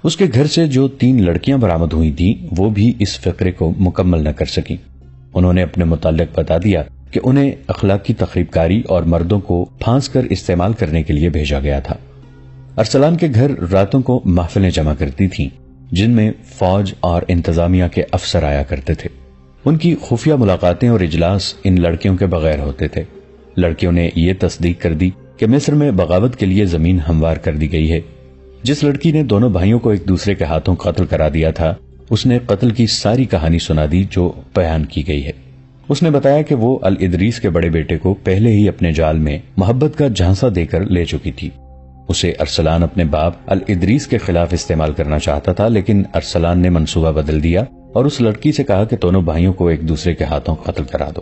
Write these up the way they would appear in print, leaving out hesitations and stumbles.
اس کے گھر سے جو 3 لڑکیاں برآمد ہوئی تھیں وہ بھی اس فقرے کو مکمل نہ کر سکی۔ انہوں نے اپنے متعلق بتا دیا کہ انہیں اخلاقی تخریب کاری اور مردوں کو پھانس کر استعمال کرنے کے لیے بھیجا گیا تھا۔ ارسلان کے گھر راتوں کو محفلیں جمع کرتی تھیں جن میں فوج اور انتظامیہ کے افسر آیا کرتے تھے۔ ان کی خفیہ ملاقاتیں اور اجلاس ان لڑکیوں کے بغیر ہوتے تھے۔ لڑکیوں نے یہ تصدیق کر دی کہ مصر میں بغاوت کے لیے زمین ہموار کر دی گئی ہے۔ جس لڑکی نے دونوں بھائیوں کو ایک دوسرے کے ہاتھوں قتل کرا دیا تھا اس نے قتل کی ساری کہانی سنا دی جو بیان کی گئی ہے۔ اس نے بتایا کہ وہ الادریس کے بڑے بیٹے کو پہلے ہی اپنے جال میں محبت کا جھانسا دے کر لے چکی تھی۔ اسے ارسلان اپنے باپ الادریس کے خلاف استعمال کرنا چاہتا تھا، لیکن ارسلان نے منصوبہ بدل دیا اور اس لڑکی سے کہا کہ دونوں بھائیوں کو ایک دوسرے کے ہاتھوں قتل کرا دو۔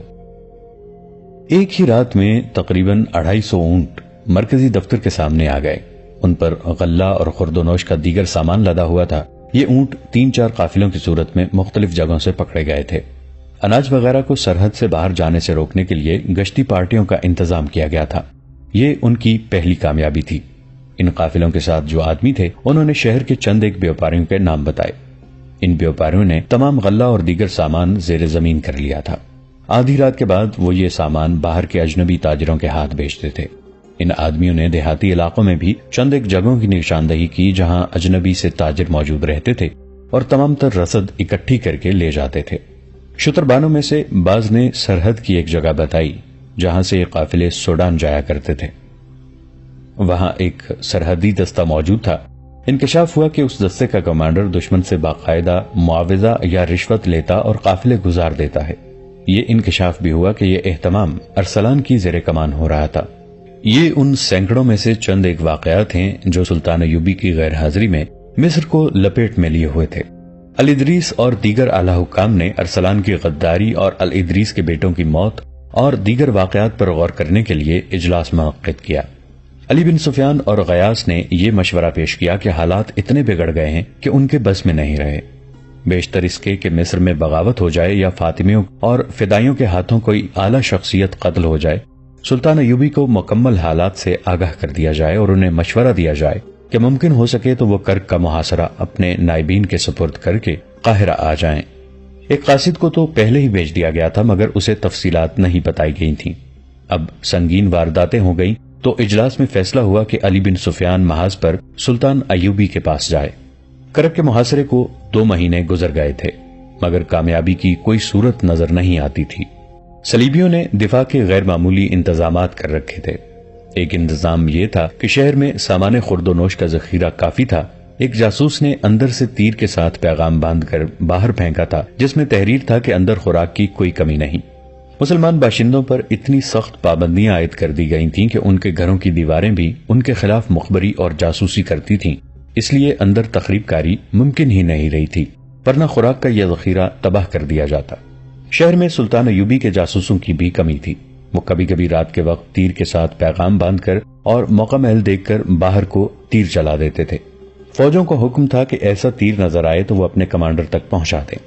ایک ہی رات میں تقریباً 250 اونٹ مرکزی دفتر کے سامنے آ گئے۔ ان پر غلہ اور خورد و نوش کا دیگر سامان لدا ہوا تھا۔ یہ اونٹ 3-4 قافلوں کی صورت میں مختلف جگہوں سے پکڑے گئے تھے۔ اناج وغیرہ کو سرحد سے باہر جانے سے روکنے کے لیے گشتی پارٹیوں کا انتظام کیا گیا تھا۔ یہ ان کی پہلی کامیابی تھی۔ ان قافلوں کے ساتھ جو آدمی تھے انہوں نے شہر کے چند ایک بیوپاریوں کے نام بتائے۔ ان بیوپاریوں نے تمام غلہ اور دیگر سامان زیر زمین کر لیا تھا۔ آدھی رات کے بعد وہ یہ سامان باہر کے اجنبی تاجروں کے ہاتھ بیچتے تھے۔ ان آدمیوں نے دیہاتی علاقوں میں بھی چند ایک جگہوں کی نشاندہی کی جہاں اجنبی سے تاجر موجود رہتے تھے اور تمام تر رسد اکٹھی کر کے لے جاتے تھے۔ شتربانوں میں سے بعض نے سرحد کی ایک جگہ بتائی جہاں سے یہ قافلے سوڈان جایا کرتے تھے۔ وہاں ایک سرحدی دستہ موجود تھا۔ انکشاف ہوا کہ اس دستے کا کمانڈر دشمن سے باقاعدہ معاوضہ یا رشوت لیتا اور قافلے گزار دیتا ہے۔ یہ انکشاف بھی ہوا کہ یہ اہتمام ارسلان کی زیر کمان ہو رہا تھا۔ یہ ان سینکڑوں میں سے چند ایک واقعات ہیں جو سلطان ایوبی کی غیر حاضری میں مصر کو لپیٹ میں لیے ہوئے تھے۔ الادریس اور دیگر اعلی حکام نے ارسلان کی غداری اور الادریس کے بیٹوں کی موت اور دیگر واقعات پر غور کرنے کے لیے اجلاس منعقد کیا۔ علی بن سفیان اور غیاث نے یہ مشورہ پیش کیا کہ حالات اتنے بگڑ گئے ہیں کہ ان کے بس میں نہیں رہے۔ بیشتر اس کے کہ مصر میں بغاوت ہو جائے یا فاطمیوں اور فدائیوں کے ہاتھوں کوئی اعلی شخصیت قتل ہو جائے، سلطان ایوبی کو مکمل حالات سے آگاہ کر دیا جائے اور انہیں مشورہ دیا جائے کہ ممکن ہو سکے تو وہ کرک کا محاصرہ اپنے نائبین کے سپرد کر کے قاہرہ آ جائیں۔ ایک قاصد کو تو پہلے ہی بھیج دیا گیا تھا مگر اسے تفصیلات نہیں بتائی گئی تھیں۔ اب سنگین وارداتیں ہو گئیں تو اجلاس میں فیصلہ ہوا کہ علی بن سفیان محاذ پر سلطان ایوبی کے پاس جائے۔ کرک کے محاصرے کو 2 مہینے گزر گئے تھے مگر کامیابی کی کوئی صورت نظر نہیں آتی تھی۔ صلیبیوں نے دفاع کے غیر معمولی انتظامات کر رکھے تھے۔ ایک انتظام یہ تھا کہ شہر میں سامان خورد و نوش کا ذخیرہ کافی تھا۔ ایک جاسوس نے اندر سے تیر کے ساتھ پیغام باندھ کر باہر پھینکا تھا جس میں تحریر تھا کہ اندر خوراک کی کوئی کمی نہیں۔ مسلمان باشندوں پر اتنی سخت پابندیاں عائد کر دی گئی تھیں کہ ان کے گھروں کی دیواریں بھی ان کے خلاف مخبری اور جاسوسی کرتی تھیں، اس لیے اندر تخریب کاری ممکن ہی نہیں رہی تھی، ورنہ خوراک کا یہ ذخیرہ تباہ کر دیا جاتا۔ شہر میں سلطان ایوبی کے جاسوسوں کی بھی کمی تھی۔ وہ کبھی کبھی رات کے وقت تیر کے ساتھ پیغام باندھ کر اور موقع محل دیکھ کر باہر کو تیر چلا دیتے تھے۔ فوجوں کو حکم تھا کہ ایسا تیر نظر آئے تو وہ اپنے کمانڈر تک پہنچا دیں۔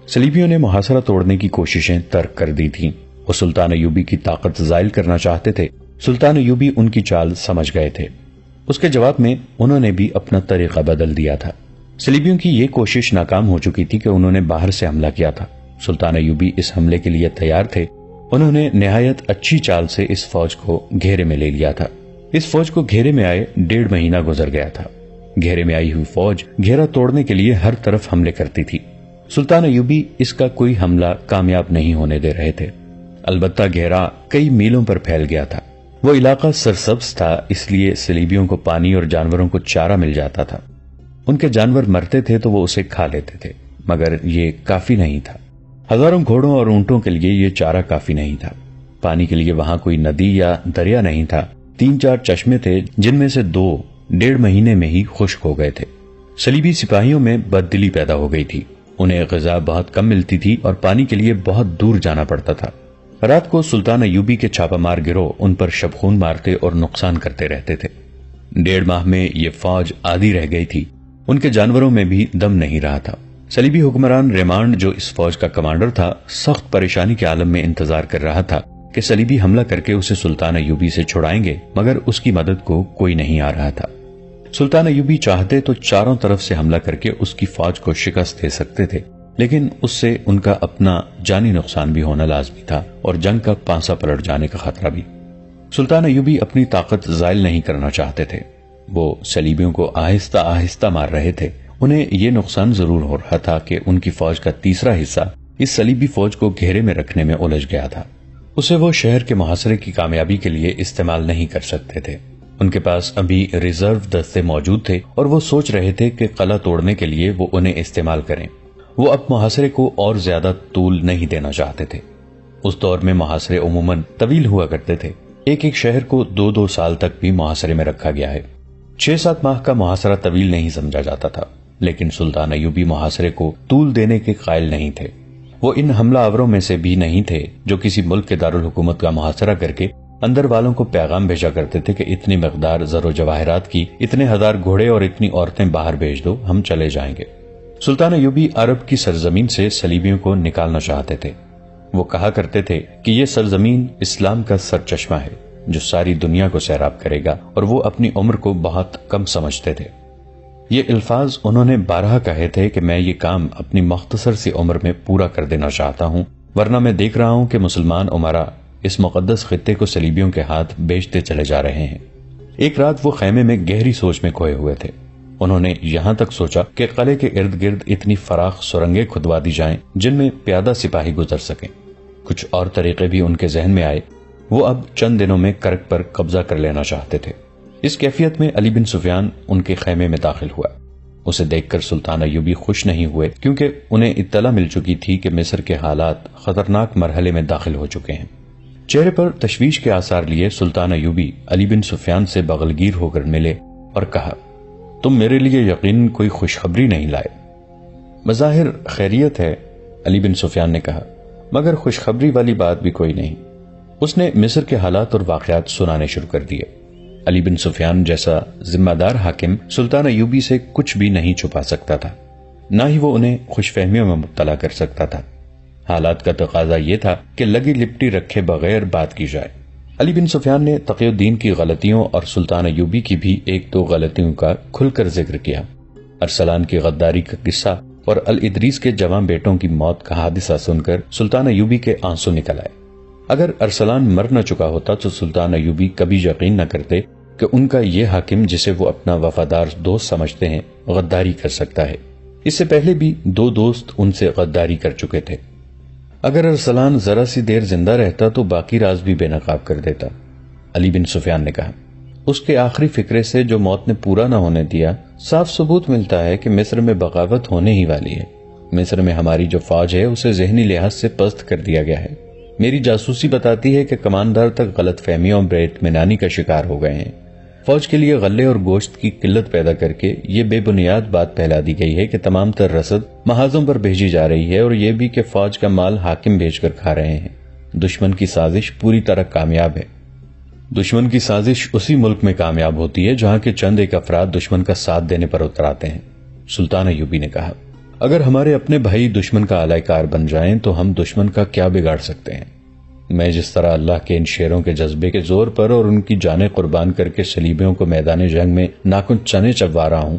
صلیبیوں نے محاصرہ توڑنے کی کوششیں ترک کر دی تھیں۔ وہ سلطان ایوبی کی طاقت زائل کرنا چاہتے تھے۔ سلطان ایوبی ان کی چال سمجھ گئے تھے۔ اس کے جواب میں انہوں نے بھی اپنا طریقہ بدل دیا تھا۔ صلیبیوں کی یہ کوشش ناکام ہو چکی تھی کہ انہوں نے باہر سے حملہ کیا تھا۔ سلطان ایوبی اس حملے کے لیے تیار تھے۔ انہوں نے نہایت اچھی چال سے اس فوج کو گھیرے میں لے لیا تھا۔ اس فوج کو گھیرے میں آئے 1.5 مہینہ گزر گیا تھا۔ گھیرے میں آئی ہوئی فوج گھیرا توڑنے کے لیے ہر طرف حملے کرتی تھی۔ سلطان ایوبی اس کا کوئی حملہ کامیاب نہیں ہونے دے رہے تھے۔ البتہ گھیرا کئی میلوں پر پھیل گیا تھا۔ وہ علاقہ سرسبز تھا، اس لیے صلیبیوں کو پانی اور جانوروں کو چارہ مل جاتا تھا۔ ان کے جانور مرتے تھے تو وہ اسے کھا لیتے تھے، مگر یہ کافی نہیں تھا۔ ہزاروں گھوڑوں اور اونٹوں کے لیے یہ چارہ کافی نہیں تھا۔ پانی کے لیے وہاں کوئی ندی یا دریا نہیں تھا۔ 3-4 چشمے تھے جن میں سے 2 1.5 مہینے میں ہی خشک ہو گئے تھے۔ صلیبی سپاہیوں میں بددلی پیدا ہو گئی تھی۔ انہیں غذا بہت کم ملتی تھی اور پانی کے لیے بہت دور جانا پڑتا تھا۔ رات کو سلطان ایوبی کے چھاپہ مار گروہ ان پر شبخون مارتے اور نقصان کرتے رہتے تھے۔ 1.5 ماہ میں یہ فوج آدھی رہ گئی تھی۔ ان کے جانوروں میں بھی دم نہیں رہا تھا۔ صلیبی حکمران ریمانڈ جو اس فوج کا کمانڈر تھا سخت پریشانی کے عالم میں انتظار کر رہا تھا کہ صلیبی حملہ کر کے اسے سلطان ایوبی سے چھڑائیں گے، مگر اس کی مدد کو کوئی نہیں آ رہا تھا۔ سلطان ایوبی چاہتے تو چاروں طرف سے حملہ کر کے اس کی فوج کو شکست دے سکتے تھے، لیکن اس سے ان کا اپنا جانی نقصان بھی ہونا لازمی تھا اور جنگ کا پانسا پلٹ جانے کا خطرہ بھی۔ سلطان ایوبی اپنی طاقت زائل نہیں کرنا چاہتے تھے۔ وہ صلیبیوں کو آہستہ آہستہ مار رہے تھے۔ انہیں یہ نقصان ضرور ہو رہا تھا کہ ان کی فوج کا تیسرا حصہ اس صلیبی فوج کو گھیرے میں رکھنے میں الجھ گیا تھا۔ اسے وہ شہر کے محاصرے کی کامیابی کے لیے استعمال نہیں کر سکتے تھے۔ ان کے پاس ابھی ریزرو دستے موجود تھے اور وہ سوچ رہے تھے کہ قلعہ توڑنے کے لیے وہ انہیں استعمال کریں۔ وہ اب محاصرے کو اور زیادہ طول نہیں دینا چاہتے تھے۔ اس دور میں محاصرے عموماً طویل ہوا کرتے تھے۔ ایک ایک شہر کو 2-2 سال تک بھی محاصرے میں رکھا گیا ہے۔ 6-7 ماہ کا محاصرہ طویل نہیں سمجھا جاتا تھا، لیکن سلطان ایوبی محاصرے کو طول دینے کے قائل نہیں تھے۔ وہ ان حملہ آوروں میں سے بھی نہیں تھے جو کسی ملک کے دارالحکومت کا محاصرہ کر کے اندر والوں کو پیغام بھیجا کرتے تھے کہ اتنی مقدار زر و جواہرات کی، اتنے ہزار گھوڑے اور اتنی عورتیں باہر بھیج دو، ہم چلے جائیں گے۔ سلطان ایوبی عرب کی سرزمین سے صلیبیوں کو نکالنا چاہتے تھے۔ وہ کہا کرتے تھے کہ یہ سرزمین اسلام کا سرچشمہ ہے جو ساری دنیا کو سیراب کرے گا، اور وہ اپنی عمر کو بہت کم سمجھتے تھے۔ یہ الفاظ انہوں نے بارہا کہے تھے کہ میں یہ کام اپنی مختصر سی عمر میں پورا کر دینا چاہتا ہوں، ورنہ میں دیکھ رہا ہوں کہ مسلمان امراء اس مقدس خطے کو صلیبیوں کے ہاتھ بیچتے چلے جا رہے ہیں۔ ایک رات وہ خیمے میں گہری سوچ میں کھوئے ہوئے تھے۔ انہوں نے یہاں تک سوچا کہ قلعے کے ارد گرد اتنی فراخ سرنگیں کھدوا دی جائیں جن میں پیادہ سپاہی گزر سکیں۔ کچھ اور طریقے بھی ان کے ذہن میں آئے۔ وہ اب چند دنوں میں کرک پر قبضہ کر لینا چاہتے تھے۔ اس کیفیت میں علی بن سفیان ان کے خیمے میں داخل ہوا۔ اسے دیکھ کر سلطان ایوبی خوش نہیں ہوئے، کیونکہ انہیں اطلاع مل چکی تھی کہ مصر کے حالات خطرناک مرحلے میں داخل ہو چکے ہیں۔ چہرے پر تشویش کے آثار لیے سلطان ایوبی علی بن سفیان سے بغلگیر ہو کر ملے اور کہا، تم میرے لیے یقیناً کوئی خوشخبری نہیں لائے۔ بظاہر خیریت ہے، علی بن سفیان نے کہا، مگر خوشخبری والی بات بھی کوئی نہیں۔ اس نے مصر کے حالات اور واقعات سنانے شروع کر دیے۔ علی بن سفیان جیسا ذمہ دار حاکم سلطان ایوبی سے کچھ بھی نہیں چھپا سکتا تھا، نہ ہی وہ انہیں خوش فہمیوں میں مبتلا کر سکتا تھا۔ حالات کا تقاضا یہ تھا کہ لگی لپٹی رکھے بغیر بات کی جائے۔ علی بن سفیان نے تقی الدین کی غلطیوں اور سلطان ایوبی کی بھی 1-2 غلطیوں کا کھل کر ذکر کیا۔ ارسلان کی غداری کا قصہ اور الادریس کے جواں بیٹوں کی موت کا حادثہ سن کر سلطان ایوبی کے آنسو نکل آئے۔ اگر ارسلان مر نہ چکا ہوتا تو سلطان ایوبی کبھی یقین نہ کرتے کہ ان کا یہ حاکم جسے وہ اپنا وفادار دوست سمجھتے ہیں غداری کر سکتا ہے۔ اس سے پہلے بھی 2 دوست ان سے غداری کر چکے تھے۔ اگر ارسلان ذرا سی دیر زندہ رہتا تو باقی راز بھی بے نقاب کر دیتا، علی بن سفیان نے کہا۔ اس کے آخری فکرے سے جو موت نے پورا نہ ہونے دیا، صاف ثبوت ملتا ہے کہ مصر میں بغاوت ہونے ہی والی ہے۔ مصر میں ہماری جو فوج ہے اسے ذہنی لحاظ سے پست کر دیا گیا ہے۔ میری جاسوسی بتاتی ہے کہ کماندار تک غلط فہمیوں اور بے اطمینانی کا شکار ہو گئے ہیں۔ فوج کے لیے غلے اور گوشت کی قلت پیدا کر کے یہ بے بنیاد بات پھیلا دی گئی ہے کہ تمام تر رسد محاذوں پر بھیجی جا رہی ہے، اور یہ بھی کہ فوج کا مال حاکم بھیج کر کھا رہے ہیں۔ دشمن کی سازش پوری طرح کامیاب ہے۔ دشمن کی سازش اسی ملک میں کامیاب ہوتی ہے جہاں کے چند ایک افراد دشمن کا ساتھ دینے پر اتر آتے ہیں، سلطان ایوبی نے کہا۔ اگر ہمارے اپنے بھائی دشمن کا اعلی کار بن جائیں تو ہم دشمن کا کیا بگاڑ سکتے ہیں؟ میں جس طرح اللہ کے ان شیروں کے جذبے کے زور پر اور ان کی جانیں قربان کر کے صلیبیوں کو میدان جنگ میں ناخن چنے چبوا رہا ہوں،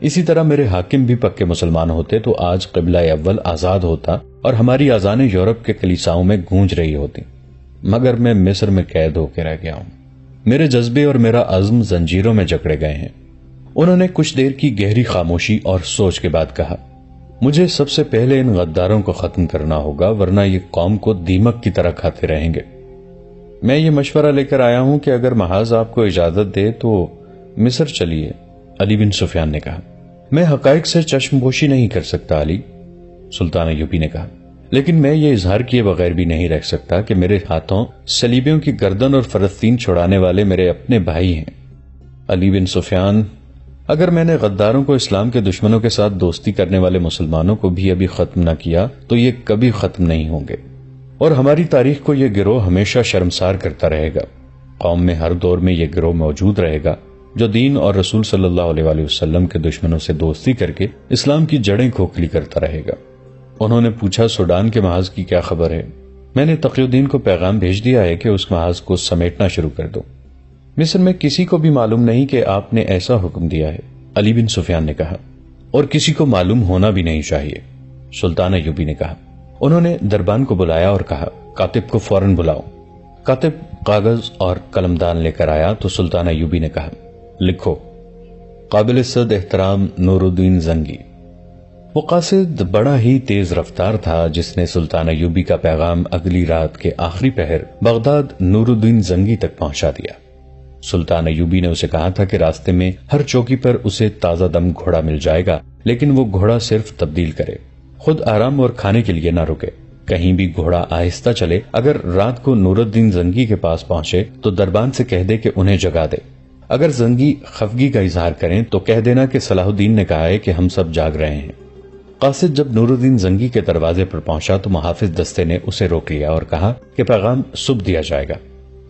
اسی طرح میرے حاکم بھی پکے مسلمان ہوتے تو آج قبلہ اول آزاد ہوتا اور ہماری اذانیں یورپ کے کلیساؤں میں گونج رہی ہوتی، مگر میں مصر میں قید ہو کے رہ گیا ہوں۔ میرے جذبے اور میرا عزم زنجیروں میں جکڑے گئے ہیں۔ انہوں نے کچھ دیر کی گہری خاموشی اور سوچ کے بعد کہا، مجھے سب سے پہلے ان غداروں کو ختم کرنا ہوگا، ورنہ یہ قوم کو دیمک کی طرح کھاتے رہیں گے۔ میں یہ مشورہ لے کر آیا ہوں کہ اگر محاذ آپ کو اجازت دے تو مصر چلیے، علی بن سفیان نے کہا۔ میں حقائق سے چشم پوشی نہیں کر سکتا علی، سلطان ایوبی نے کہا، لیکن میں یہ اظہار کیے بغیر بھی نہیں رہ سکتا کہ میرے ہاتھوں صلیبیوں کی گردن اور فلسطین چھڑانے والے میرے اپنے بھائی ہیں۔ علی بن سفیان، اگر میں نے غداروں کو اسلام کے دشمنوں کے ساتھ دوستی کرنے والے مسلمانوں کو بھی ابھی ختم نہ کیا تو یہ کبھی ختم نہیں ہوں گے، اور ہماری تاریخ کو یہ گروہ ہمیشہ شرمسار کرتا رہے گا۔ قوم میں ہر دور میں یہ گروہ موجود رہے گا جو دین اور رسول صلی اللہ علیہ وآلہ وسلم کے دشمنوں سے دوستی کر کے اسلام کی جڑیں کھوکھلی کرتا رہے گا۔ انہوں نے پوچھا، سوڈان کے محاذ کی کیا خبر ہے؟ میں نے تقی الدین کو پیغام بھیج دیا ہے کہ اس محاذ کو سمیٹنا شروع کر دو۔ مصر میں کسی کو بھی معلوم نہیں کہ آپ نے ایسا حکم دیا ہے، علی بن سفیان نے کہا، اور کسی کو معلوم ہونا بھی نہیں چاہیے، سلطان ایوبی نے کہا۔ انہوں نے دربان کو بلایا اور کہا، کاتب کو فوراً بلاؤ۔ کاتب کاغذ اور قلمدان لے کر آیا تو سلطان ایوبی نے کہا، لکھو، قابل صد احترام نور الدین زنگی۔ وہ قاصد بڑا ہی تیز رفتار تھا جس نے سلطان ایوبی کا پیغام اگلی رات کے آخری پہر بغداد نور الدین زنگی تک پہنچا دیا۔ سلطان ایوبی نے اسے کہا تھا کہ راستے میں ہر چوکی پر اسے تازہ دم گھوڑا مل جائے گا، لیکن وہ گھوڑا صرف تبدیل کرے، خود آرام اور کھانے کے لیے نہ رکے، کہیں بھی گھوڑا آہستہ چلے۔ اگر رات کو نور الدین زنگی کے پاس پہنچے تو دربان سے کہہ دے کہ انہیں جگا دے۔ اگر زنگی خفگی کا اظہار کریں تو کہہ دینا کہ صلاح الدین نے کہا ہے کہ ہم سب جاگ رہے ہیں۔ قاصد جب نور الدین زنگی کے دروازے پر پہنچا تو محافظ دستے نے اسے روک لیا اور کہا کہ پیغام صبح دیا جائے گا۔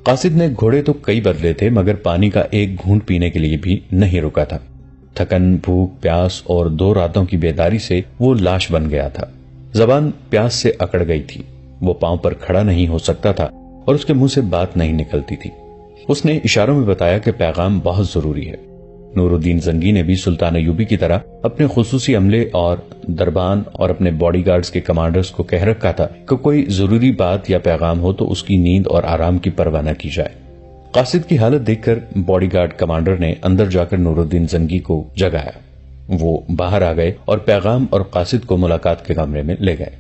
قاصد نے گھوڑے تو کئی بدلے تھے مگر پانی کا ایک گھونٹ پینے کے لیے بھی نہیں رکا تھا۔ تھکن، بھوک، پیاس اور 2 راتوں کی بیداری سے وہ لاش بن گیا تھا۔ زبان پیاس سے اکڑ گئی تھی، وہ پاؤں پر کھڑا نہیں ہو سکتا تھا اور اس کے منہ سے بات نہیں نکلتی تھی۔ اس نے اشاروں میں بتایا کہ پیغام بہت ضروری ہے۔ نور الدین زنگی نے بھی سلطان ایوبی کی طرح اپنے خصوصی عملے اور دربان اور اپنے باڈی گارڈز کے کمانڈرز کو کہہ رکھا تھا کہ کوئی ضروری بات یا پیغام ہو تو اس کی نیند اور آرام کی پرواہ نہ کی جائے۔ قاصد کی حالت دیکھ کر باڈی گارڈ کمانڈر نے اندر جا کر نور الدین زنگی کو جگایا۔ وہ باہر آ گئے اور پیغام اور قاصد کو ملاقات کے کمرے میں لے گئے۔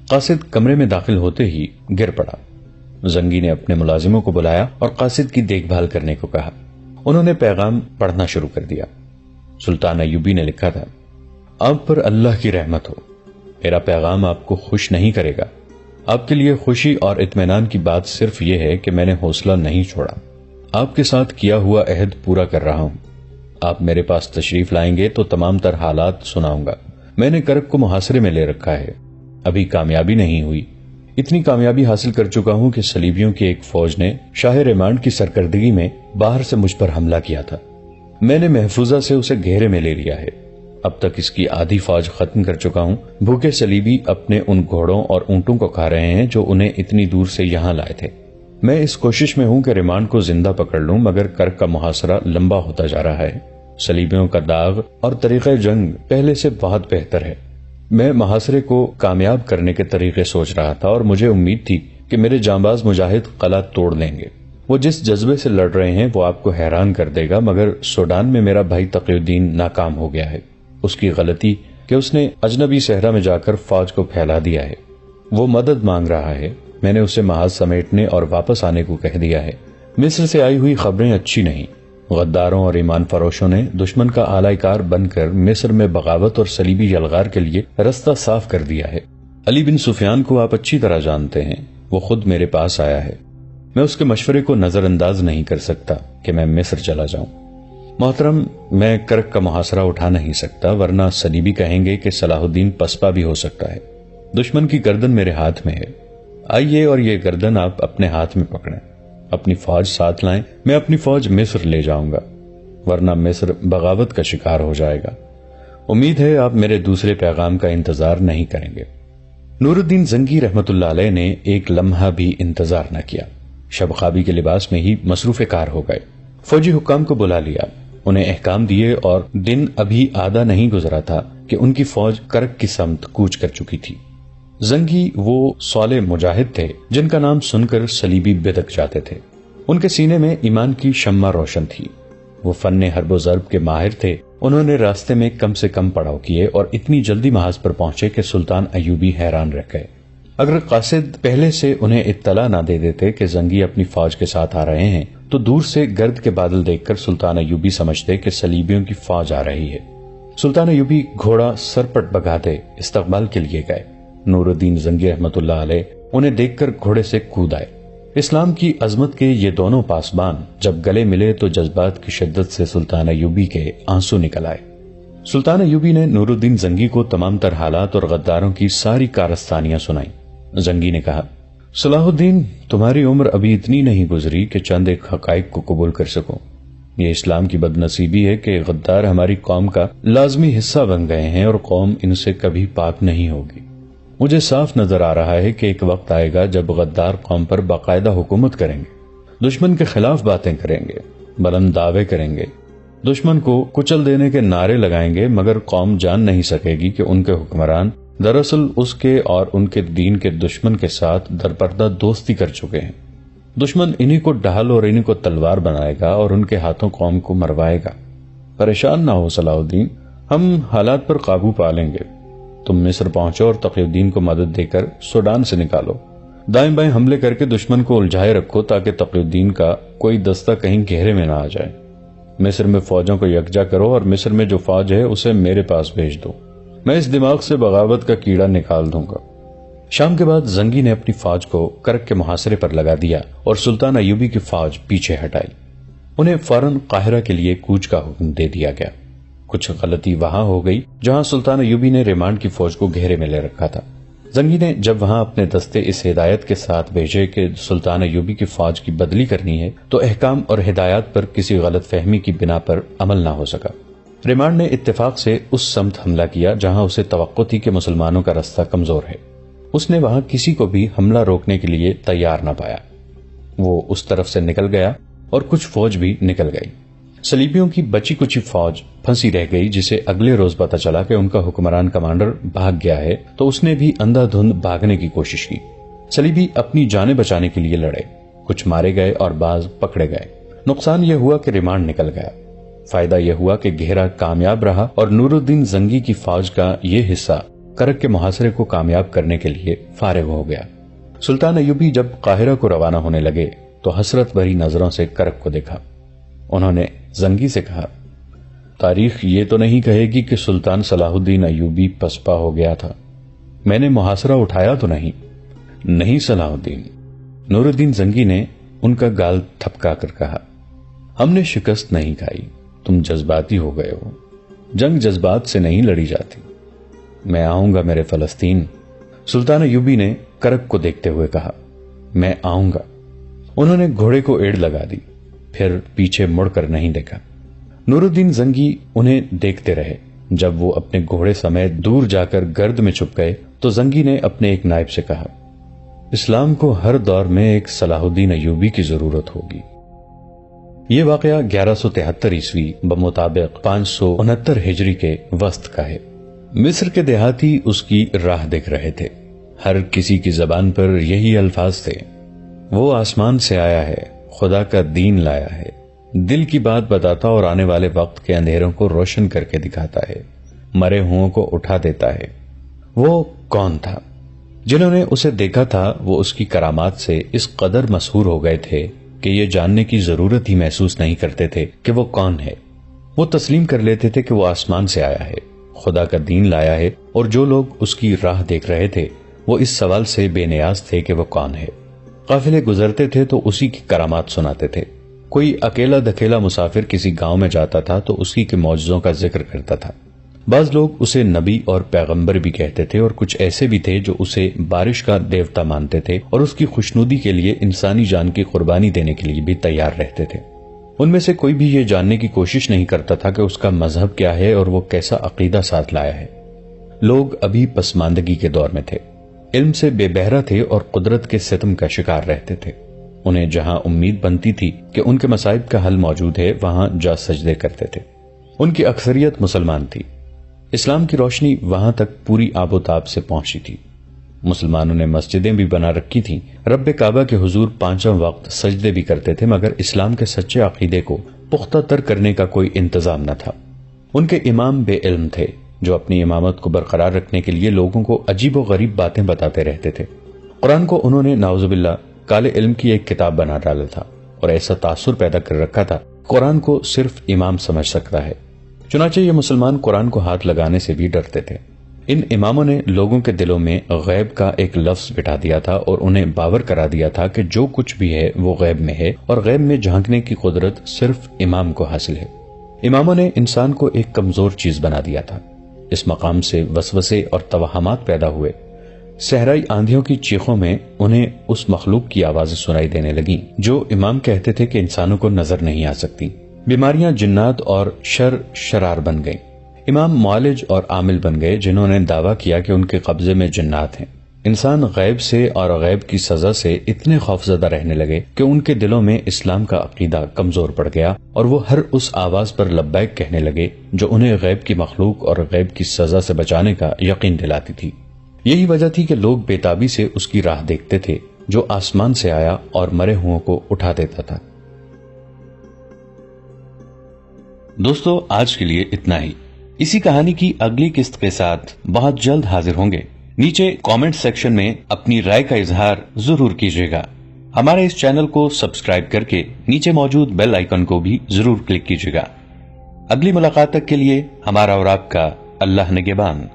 قاصد کمرے میں داخل ہوتے ہی گر پڑا۔ زنگی نے اپنے ملازموں کو بلایا اور قاصد کی دیکھ بھال کرنے کو کہا۔ انہوں نے پیغام پڑھنا شروع کر دیا۔ سلطان ایوبی نے لکھا تھا، آپ پر اللہ کی رحمت ہو، میرا پیغام آپ کو خوش نہیں کرے گا۔ آپ کے لیے خوشی اور اطمینان کی بات صرف یہ ہے کہ میں نے حوصلہ نہیں چھوڑا، آپ کے ساتھ کیا ہوا عہد پورا کر رہا ہوں۔ آپ میرے پاس تشریف لائیں گے تو تمام تر حالات سناؤں گا۔ میں نے کرک کو محاصرے میں لے رکھا ہے، ابھی کامیابی نہیں ہوئی۔ اتنی کامیابی حاصل کر چکا ہوں کہ صلیبیوں کی ایک فوج نے شاہ ریمانڈ کی سرکردگی میں باہر سے مجھ پر حملہ کیا تھا۔ میں نے محفوظہ سے اسے گھیرے میں لے لیا ہے۔ اب تک اس کی آدھی فوج ختم کر چکا ہوں۔ بھوکے صلیبی اپنے ان گھوڑوں اور اونٹوں کو کھا رہے ہیں جو انہیں اتنی دور سے یہاں لائے تھے۔ میں اس کوشش میں ہوں کہ ریمانڈ کو زندہ پکڑ لوں، مگر کرک کا محاصرہ لمبا ہوتا جا رہا ہے۔ صلیبیوں کا داغ اور طریقہ جنگ پہلے سے بہت بہتر ہے۔ میں محاصرے کو کامیاب کرنے کے طریقے سوچ رہا تھا اور مجھے امید تھی کہ میرے جانباز مجاہد قلعہ توڑ لیں گے۔ وہ جس جذبے سے لڑ رہے ہیں وہ آپ کو حیران کر دے گا، مگر سوڈان میں میرا بھائی تقی الدین ناکام ہو گیا ہے۔ اس کی غلطی کہ اس نے اجنبی صحرا میں جا کر فوج کو پھیلا دیا ہے۔ وہ مدد مانگ رہا ہے، میں نے اسے محاذ سمیٹنے اور واپس آنے کو کہہ دیا ہے۔ مصر سے آئی ہوئی خبریں اچھی نہیں۔ غداروں اور ایمان فروشوں نے دشمن کا آلائے کار بن کر مصر میں بغاوت اور صلیبی یلغار کے لیے رستہ صاف کر دیا ہے۔ علی بن سفیان کو آپ اچھی طرح جانتے ہیں، وہ خود میرے پاس آیا ہے۔ میں اس کے مشورے کو نظر انداز نہیں کر سکتا کہ میں مصر چلا جاؤں۔ محترم، میں کرک کا محاصرہ اٹھا نہیں سکتا، ورنہ صلیبی کہیں گے کہ صلاح الدین پسپا بھی ہو سکتا ہے۔ دشمن کی گردن میرے ہاتھ میں ہے، آئیے اور یہ گردن آپ اپنے ہاتھ میں پکڑیں۔ اپنی فوج ساتھ لائیں، میں اپنی فوج مصر لے جاؤں گا، ورنہ مصر بغاوت کا شکار ہو جائے گا۔ امید ہے آپ میرے دوسرے پیغام کا انتظار نہیں کریں گے۔ نور الدین زنگی رحمت اللہ علیہ نے ایک لمحہ بھی انتظار نہ کیا، شب خوابی کے لباس میں ہی مصروف کار ہو گئے۔ فوجی حکام کو بلا لیا، انہیں احکام دیے اور دن ابھی آدھا نہیں گزرا تھا کہ ان کی فوج کرک کی سمت کوچ کر چکی تھی۔ زنگی وہ صالح مجاہد تھے جن کا نام سن کر صلیبی بدک جاتے تھے۔ ان کے سینے میں ایمان کی شمع روشن تھی، وہ فن حرب و ضرب کے ماہر تھے۔ انہوں نے راستے میں کم سے کم پڑاؤ کیے اور اتنی جلدی محاذ پر پہنچے کہ سلطان ایوبی حیران رہ گئے۔ اگر قاصد پہلے سے انہیں اطلاع نہ دے دیتے کہ زنگی اپنی فوج کے ساتھ آ رہے ہیں تو دور سے گرد کے بادل دیکھ کر سلطان ایوبی سمجھتے کہ صلیبیوں کی فوج آ رہی ہے۔ سلطان ایوبی گھوڑا سرپٹ بگاتے استقبال کے لیے گئے۔ نور الدین زنگی رحمت اللہ علیہ انہیں دیکھ کر گھوڑے سے کود آئے۔ اسلام کی عظمت کے یہ دونوں پاسبان جب گلے ملے تو جذبات کی شدت سے سلطان ایوبی کے آنسو نکل آئے۔ سلطان ایوبی نے نور الدین زنگی کو تمام تر حالات اور غداروں کی ساری کارستانیاں سنائیں۔ زنگی نے کہا، صلاح الدین، تمہاری عمر ابھی اتنی نہیں گزری کہ چند ایک حقائق کو قبول کر سکو۔ یہ اسلام کی بد نصیبی ہے کہ غدار ہماری قوم کا لازمی حصہ بن گئے ہیں اور قوم ان سے کبھی پاک نہیں ہوگی۔ مجھے صاف نظر آ رہا ہے کہ ایک وقت آئے گا جب غدار قوم پر باقاعدہ حکومت کریں گے۔ دشمن کے خلاف باتیں کریں گے، بلند دعوے کریں گے، دشمن کو کچل دینے کے نعرے لگائیں گے، مگر قوم جان نہیں سکے گی کہ ان کے حکمران دراصل اس کے اور ان کے دین کے دشمن کے ساتھ درپردہ دوستی کر چکے ہیں۔ دشمن انہی کو ڈھال اور انہی کو تلوار بنائے گا اور ان کے ہاتھوں قوم کو مروائے گا۔ پریشان نہ ہو صلاح الدین، ہم حالات پر قابو پا لیں گے۔ تم مصر پہنچو اور تقی الدین کو مدد دے کر سوڈان سے نکالو۔ دائیں بائیں حملے کر کے دشمن کو الجھائے رکھو تاکہ تقی الدین کا کوئی دستہ کہیں گھیرے میں نہ آ جائے۔ مصر میں فوجوں کو یکجا کرو اور مصر میں جو فوج ہے اسے میرے پاس بھیج دو، میں اس دماغ سے بغاوت کا کیڑا نکال دوں گا۔ شام کے بعد زنگی نے اپنی فوج کو کرک کے محاصرے پر لگا دیا اور سلطان ایوبی کی فوج پیچھے ہٹائی۔ انہیں فوراً قاہرہ کے لیے کوچ کا حکم دے دیا گیا۔ کچھ غلطی وہاں ہو گئی جہاں سلطان ایوبی نے ریمانڈ کی فوج کو گھیرے میں لے رکھا تھا۔ زنگی نے جب وہاں اپنے دستے اس ہدایت کے ساتھ بھیجے کہ سلطان ایوبی کی فوج کی بدلی کرنی ہے تو احکام اور ہدایات پر کسی غلط فہمی کی بنا پر عمل نہ ہو سکا۔ ریمانڈ نے اتفاق سے اس سمت حملہ کیا جہاں اسے توقع تھی کہ مسلمانوں کا رستہ کمزور ہے۔ اس نے وہاں کسی کو بھی حملہ روکنے کے لیے تیار نہ پایا۔ وہ اس طرف سے نکل گیا اور کچھ فوج بھی نکل گئی۔ صلیبیوں کی بچی کچی فوج پھنسی رہ گئی، جسے اگلے روز پتا چلا کہ ان کا حکمران کمانڈر بھاگ گیا ہے، تو اس نے بھی اندھا دھند بھاگنے کی کوشش کی۔ صلیبی اپنی جانیں بچانے کے لیے لڑے، کچھ مارے گئے اور بعض پکڑے گئے۔ نقصان یہ ہوا کہ ریمانڈ نکل گیا۔ فائدہ یہ ہوا کہ گھیرا کامیاب رہا اور نور الدین زنگی کی فوج کا یہ حصہ کرک کے محاصرے کو کامیاب کرنے کے لیے فارغ ہو گیا۔ سلطان ایوبی جب قاہرہ کو روانہ ہونے لگے تو حسرت بھری نظروں سے کرک کو دیکھا۔ انہوں نے زنگی سے کہا، تاریخ یہ تو نہیں کہے گی کہ سلطان صلاح الدین ایوبی پسپا ہو گیا تھا؟ میں نے محاصرہ اٹھایا تو نہیں؟ نہیں صلاح الدین، نور الدین زنگی نے ان کا گال تھپکا کر کہا، ہم نے شکست نہیں کھائی، تم جذباتی ہو گئے ہو۔ جنگ جذبات سے نہیں لڑی جاتی۔ میں آؤں گا میرے فلسطین، سلطان ایوبی نے کرک کو دیکھتے ہوئے کہا۔ میں آؤں گا۔ انہوں نے گھوڑے کو ایڑ لگا دی، پھر پیچھے مڑ کر نہیں دیکھا۔ نور الدین زنگی انہیں دیکھتے رہے۔ جب وہ اپنے گھوڑے سمیت دور جا کر گرد میں چھپ گئے تو زنگی نے اپنے ایک نائب سے کہا، اسلام کو ہر دور میں ایک صلاح الدین ایوبی کی ضرورت ہوگی۔ یہ واقعہ 1173 عیسوی بمطابق 569 ہجری کے وسط کا ہے۔ مصر کے دیہاتی اس کی راہ دیکھ رہے تھے۔ ہر کسی کی زبان پر یہی الفاظ تھے، وہ آسمان سے آیا ہے، خدا کا دین لایا ہے، دل کی بات بتاتا اور آنے والے وقت کے اندھیروں کو روشن کر کے دکھاتا ہے، مرے ہوں کو اٹھا دیتا ہے۔ وہ کون تھا؟ جنہوں نے اسے دیکھا تھا وہ اس کی کرامات سے اس قدر مسحور ہو گئے تھے کہ یہ جاننے کی ضرورت ہی محسوس نہیں کرتے تھے کہ وہ کون ہے۔ وہ تسلیم کر لیتے تھے کہ وہ آسمان سے آیا ہے، خدا کا دین لایا ہے، اور جو لوگ اس کی راہ دیکھ رہے تھے وہ اس سوال سے بے نیاز تھے کہ وہ کون ہے۔ قافلے گزرتے تھے تو اسی کی کرامات سناتے تھے۔ کوئی اکیلا دکیلا مسافر کسی گاؤں میں جاتا تھا تو اسی کے معجزوں کا ذکر کرتا تھا۔ بعض لوگ اسے نبی اور پیغمبر بھی کہتے تھے، اور کچھ ایسے بھی تھے جو اسے بارش کا دیوتا مانتے تھے اور اس کی خوشنودی کے لیے انسانی جان کی قربانی دینے کے لیے بھی تیار رہتے تھے۔ ان میں سے کوئی بھی یہ جاننے کی کوشش نہیں کرتا تھا کہ اس کا مذہب کیا ہے اور وہ کیسا عقیدہ ساتھ لایا ہے۔ لوگ ابھی پسماندگی کے دور میں تھے، علم سے بے بہرا تھے اور قدرت کے ستم کا شکار رہتے تھے۔ انہیں جہاں امید بنتی تھی کہ ان کے مصائب کا حل موجود ہے وہاں جا سجدے کرتے تھے۔ ان کی اکثریت مسلمان تھی۔ اسلام کی روشنی وہاں تک پوری آب و تاب سے پہنچی تھی۔ مسلمانوں نے مسجدیں بھی بنا رکھی تھیں، رب کعبہ کے حضور 5 وقت سجدے بھی کرتے تھے، مگر اسلام کے سچے عقیدے کو پختہ تر کرنے کا کوئی انتظام نہ تھا۔ ان کے امام بے علم تھے جو اپنی امامت کو برقرار رکھنے کے لیے لوگوں کو عجیب و غریب باتیں بتاتے رہتے تھے۔ قرآن کو انہوں نے نعوذ باللہ کالے علم کی ایک کتاب بنا ڈالا تھا اور ایسا تاثر پیدا کر رکھا تھا، قرآن کو صرف امام سمجھ سکتا ہے۔ چنانچہ یہ مسلمان قرآن کو ہاتھ لگانے سے بھی ڈرتے تھے۔ ان اماموں نے لوگوں کے دلوں میں غیب کا ایک لفظ بٹھا دیا تھا اور انہیں باور کرا دیا تھا کہ جو کچھ بھی ہے وہ غیب میں ہے اور غیب میں جھانکنے کی قدرت صرف امام کو حاصل ہے۔ اماموں نے انسان کو ایک کمزور چیز بنا دیا تھا۔ اس مقام سے وسوسے اور توہمات پیدا ہوئے۔ صحرائی آندھیوں کی چیخوں میں انہیں اس مخلوق کی آوازیں سنائی دینے لگیں جو امام کہتے تھے کہ انسانوں کو نظر نہیں آ سکتی۔ بیماریاں جنات اور شرار بن گئیں۔ امام معالج اور عامل بن گئے جنہوں نے دعویٰ کیا کہ ان کے قبضے میں جنات ہیں۔ انسان غیب سے اور غیب کی سزا سے اتنے خوفزدہ رہنے لگے کہ ان کے دلوں میں اسلام کا عقیدہ کمزور پڑ گیا اور وہ ہر اس آواز پر لبیک کہنے لگے جو انہیں غیب کی مخلوق اور غیب کی سزا سے بچانے کا یقین دلاتی تھی۔ یہی وجہ تھی کہ لوگ بےتابی سے اس کی راہ دیکھتے تھے جو آسمان سے آیا اور مرے ہوئوں کو اٹھا دیتا تھا۔ دوستو، آج کے لیے اتنا ہی۔ اسی کہانی کی اگلی قسط کے ساتھ بہت جلد حاضر ہوں گے۔ نیچے کامنٹ سیکشن میں اپنی رائے کا اظہار ضرور کیجیے گا۔ ہمارے اس چینل کو سبسکرائب کر کے نیچے موجود بیل آئیکن کو بھی ضرور کلک کیجیے گا۔ اگلی ملاقات تک کے لیے ہمارا اور آپ کا اللہ نگہبان۔